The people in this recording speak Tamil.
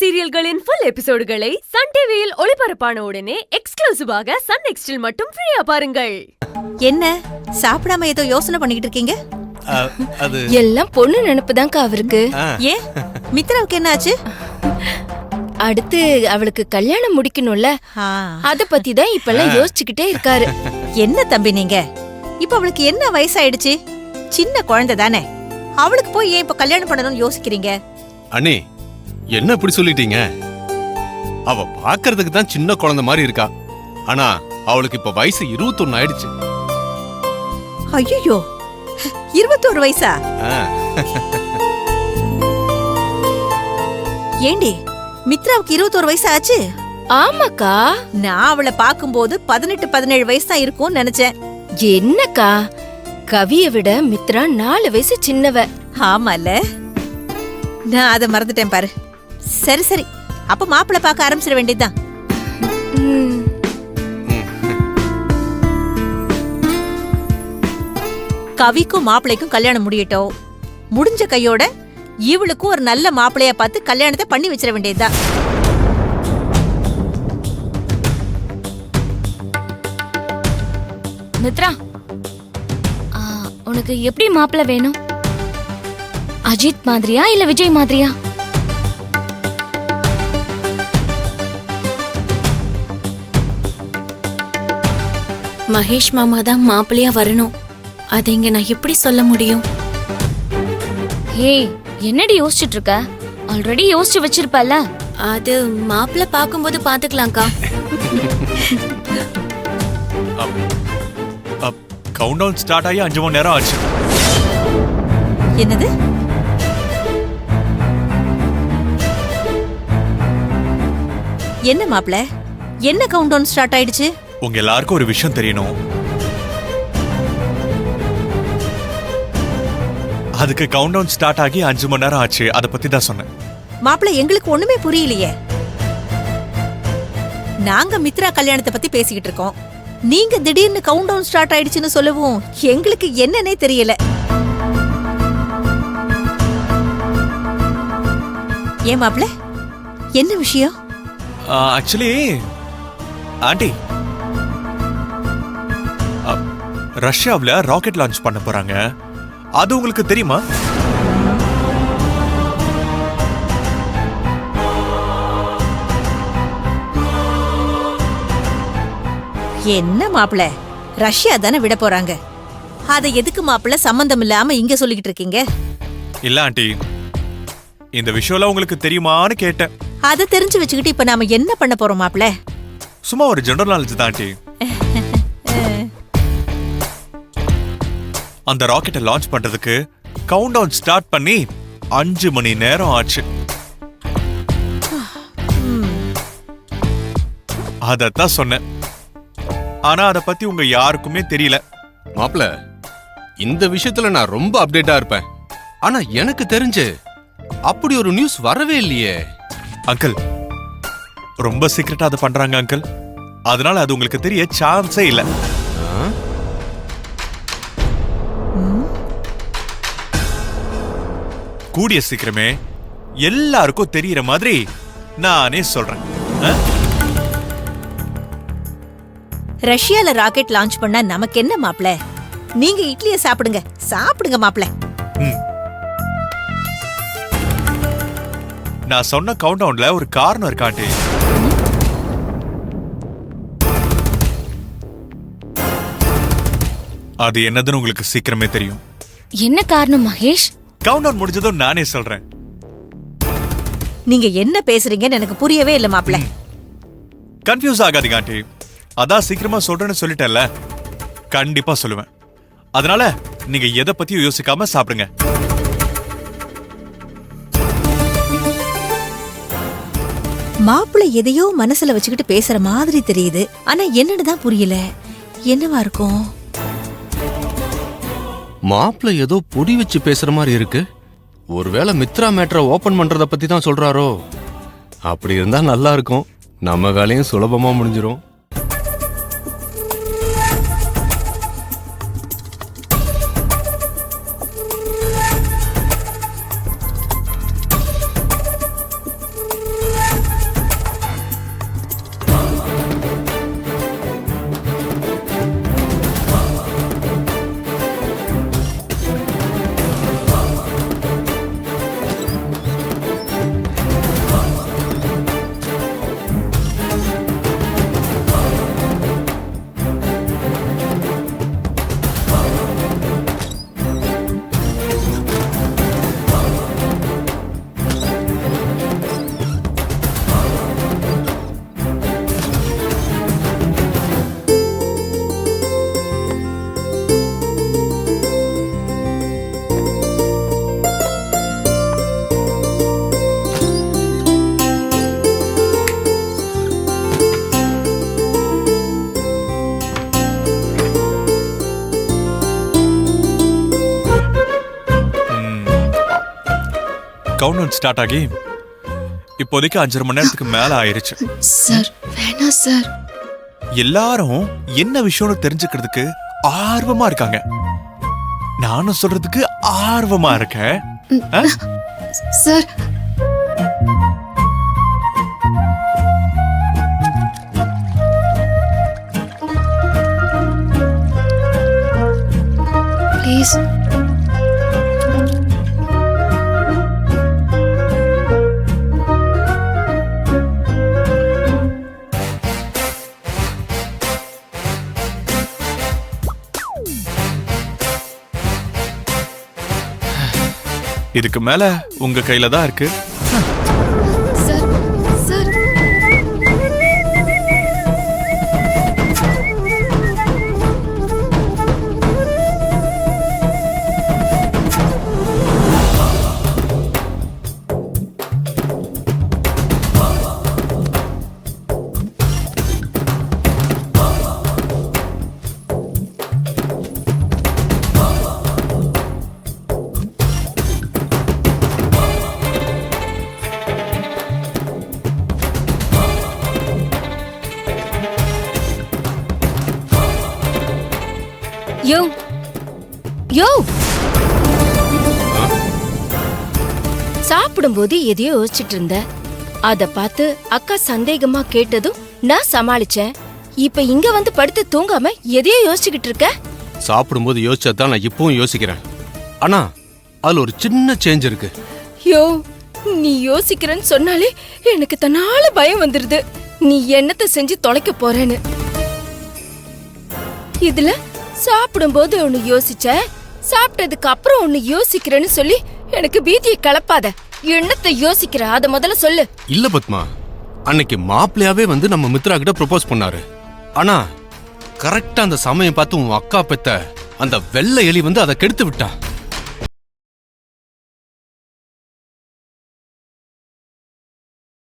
சீரியல்களின் ஃபுல் எபிசோடுகளை சன் டிவியில் ஒளிபரப்பான உடனே எக்ஸ்க்ளூசிவாக சன் நெக்ஸ்டில் மட்டும் ஃப்ரீயா பாருங்கள். என்ன சாப்பிடாம ஏதோ யோசனை பண்ணிட்டு இருக்கீங்க? எல்லாம் பொண்ணு நினைப்புதான்க்கா அவருக்கு. ஏன் மித்ராவுக்கு என்ன ஆச்சு? அடுத்து அவளுக்கு கல்யாணம் முடிக்கணும்ல, அத பத்தி தான் இப்பெல்லாம் யோசிச்சுக்கிட்டே இருக்காரு. என்ன தம்பி நீங்க, இப்ப அவளுக்கு என்ன வயசாயிடுச்சு? சின்ன குழந்தை தானே, அவளுக்கு போய் ஏன் இப்ப கல்யாணம் பண்ணணும்னு யோசிக்கிறீங்க? அண்ணே, என்ன இப்படி சொல்லிட்டீங்க? அவ பாக்குறதுக்கு தான் சின்ன குழந்தை மாதிரி இருக்கா. ஆனா அவளுக்கு இப்ப வயசு 21 ஆயிடுச்சு. ஐயோ, 21 வயசா? ஏண்டி, மித்ராவுக்கு 21 வயசு ஆச்சு? ஆமாக்கா, நான் அவளை பாக்கும்போது 18-17 வயசு தான் இருக்கும்னு நினைச்சேன். என்னக்கா, கவிய விட மித்ரா 4 வயசு சின்னவ. ஆமால, நான் அதை மறந்துட்டேன் பாரு. சரி சரி, அப்ப மாப்பிள்ளை பார்க்க ஆரம்பிச்சிட வேண்டியதுதான். கவிக்கும் மாப்பிள்ளைக்கும் கல்யாணம் முடியட்டும். முடிஞ்ச கையோட இவளுக்கும் ஒரு நல்ல மாப்பிள்ளைய பார்த்து கல்யாணத்தை பண்ணி வச்சிட வேண்டியதுதான். மித்ரா, உனக்கு எப்படி மாப்பிள்ளை வேணும்? அஜித் மாதிரியா இல்ல விஜய் மாதிரியா? மகேஷ் மாமா தான் மாப்பிள்ளையா வரணும். அதை இங்க நான் எப்படி சொல்ல முடியும்? ஹே, என்னடி யோசிச்சுட்டு இருக்க? ஆல்ரெடி யோசிச்சு வச்சிருப்பல. அது மாப்பிள்ளை பாக்கும்போது பாத்துக்கலாம்க்கா. கவுண்டவுன் ஸ்டார்ட் ஆகி 5 மணி நேரம் ஆச்சு. என்னது? என்ன மாப்பிள்ள, என்ன கவுண்டவுன் ஸ்டார்ட் ஆயிடுச்சு? உங்க எல்லாருக்கும் ஒரு விஷயம் தெரியணும். அதுக்கு கவுண்டவுன் ஸ்டார்ட் ஆகி 5 மணி நேரம் ஆச்சு. அத பத்தி தான் சொன்னேன். மாப்பிள்ள, எங்களுக்கு ஒண்ணுமே புரியலையே. நாங்க மித்ரா கல்யாணத்தை பத்தி பேசிக்கிட்டு இருக்கோம். நீங்க திடீர்னு கவுண்டவுன் ஸ்டார்ட் ஆயிடுச்சுன்னு சொல்லவும் எங்களுக்கு என்னன்னே தெரியல. ஏன் மாப்பிள்ள, என்ன விஷயம்? ஆக்சுவலி ஆண்டி, ரஷ்யாவில் ராக்கெட் லான்ச் பண்ண போறாங்க. அது உங்களுக்கு தெரியுமா? என்ன மாப்பிள்ள, ரஷ்யா தானே விட போறாங்க. அதை எதுக்கு மாப்பிள்ள சம்பந்தம் இல்லாம இங்க சொல்லிக்கிட்டு இருக்கீங்க? இல்ல ஆண்டி, இந்த விஷயம்லாம் உங்களுக்கு தெரியுமான்னு கேட்டேன். அதை தெரிஞ்சு வச்சுக்கிட்டு இப்ப நாம என்ன பண்ண போறோம் மாப்பிள்ள? சும்மா ஒரு ஜெனரல் நாலேஜ் தான் ஆண்டி. அந்த ராக்கெட்டை லான்ச் பண்றதுக்கு கவுண்ட் டவுன் ஸ்டார்ட் பண்ணி 5 மணி நேரம் ஆச்சு. அதத்தான் சொன்னேன். ஆனா அத பத்தி உங்க யாருக்குமே தெரியல. மாப்ள, இந்த விஷயத்துல நான் ரொம்ப அப்டேட்டா இருப்பேன். ஆனா எனக்கு தெரிஞ்சு அப்படி ஒரு நியூஸ் வரவே இல்லையே. அங்கிள், ரொம்ப சீக்கிரட்டா அதை பண்றாங்க அங்கிள். அதனால அது உங்களுக்கு தெரிய சான்ஸே இல்ல. கூடிய சீக்கிரமே எல்லாருக்கும் தெரியற மாதிரி நானே சொல்றேன். ரஷ்யால ராக்கெட் லான்ச் பண்ணா நமக்கு என்ன மாப்ள? நீங்க இட்லிய சாப்பிடுங்க, சாப்பிடுங்க மாப்ள. நான் சொன்ன கவுண்டவுன்ல ஒரு காரணம் இருக்காண்டி. அது என்னதுன்னு உங்களுக்கு சீக்கிரமே தெரியும். என்ன காரணம் மகேஷ்? கவுண்டவுன் முடிஞ்சதும் நானே சொல்றேன். நீங்க என்ன பேசுறீங்கன்னு எனக்கு புரியவே இல்ல மாப்ள. கன்ஃபியூஸ் ஆகாதீங்க ஆண்டி. அதான் சீக்கிரமா சொல்றேன்னு சொல்லிட்டேன்ல, கண்டிப்பா சொல்லுவேன். அதனால நீங்க எதை பத்தியும் யோசிக்காம சாப்பிடுங்க. மாப்பிள்ள எதையோ மனசுல வச்சுக்கிட்டு பேசுற மாதிரி தெரியுது. ஆனா என்னன்னு தான் புரியல. என்னவா இருக்கும்? மாப்பிள்ள ஏதோ பொடி வச்சு பேசுற மாதிரி இருக்கு. ஒருவேளை மித்ரா மேட்டரை ஓபன் பண்றத பத்தி தான் சொல்றாரோ? அப்படி இருந்தா நல்லா இருக்கும். நம்ம வேலையும் சுலபமா முடிஞ்சிரும். கவுண்ட் ஸ்டார்ட் ஆகி இப்போதைக்கு 5.5 மணி நேரத்துக்கு மேல ஆயிருச்சு. சார் வேணாம் சார். எல்லாரும் என்ன விஷயம்னு தெரிஞ்சுக்கிறதுக்கு ஆர்வமா இருக்காங்க. நானும் சொல்றதுக்கு ஆர்வமா இருக்கேன். ஆ? Sir please. இதுக்கு மேல உங்க கையில தான் இருக்கு. சார் சார் யோ யோ சாப்பிடும்போது எதையோ யோசிச்சுட்டு இருந்த. அத பார்த்து அக்கா சந்தேகமா கேட்டதும் நான் சமாளிச்சேன். இப்ப இங்க வந்து படுத்து தூங்காம எதையோ யோசிச்சுக்கிட்டு இருக்க. சாப்பிடும்போது யோசிச்சதான் நான் இப்பவும் யோசிக்கிறேன். ஆனா அதுல ஒரு சின்ன சேஞ்ச் இருக்கு. யோ நீ யோசிக்கிறேன்னு சொன்னாலே எனக்கு தன்னால பயம் வந்துருது. நீ என்னத்த செஞ்சு தொலைக்க போறேன்னு. இதுல சாப்பிடும்போது ஒன்னு யோசிச்ச, சாப்பிட்டதுக்கு அப்புறம் ஒன்னு யோசிக்கிறேன்னு சொல்லி எனக்கு பீதியை கலப்பாத. என்னத்த யோசிக்கிற அத முதல்ல சொல்லு. இல்ல பத்மா, அன்னைக்கு மாப்பிள்ளையாவே வந்து நம்ம மித்ரா கிட்ட ப்ரொபோஸ் பண்ணாரு. ஆனா கரெக்டா அந்த சமயம் பார்த்து உன் அக்கா பெத்த அந்த வெள்ளை எலி வந்து அதை கெடுத்து விட்டா.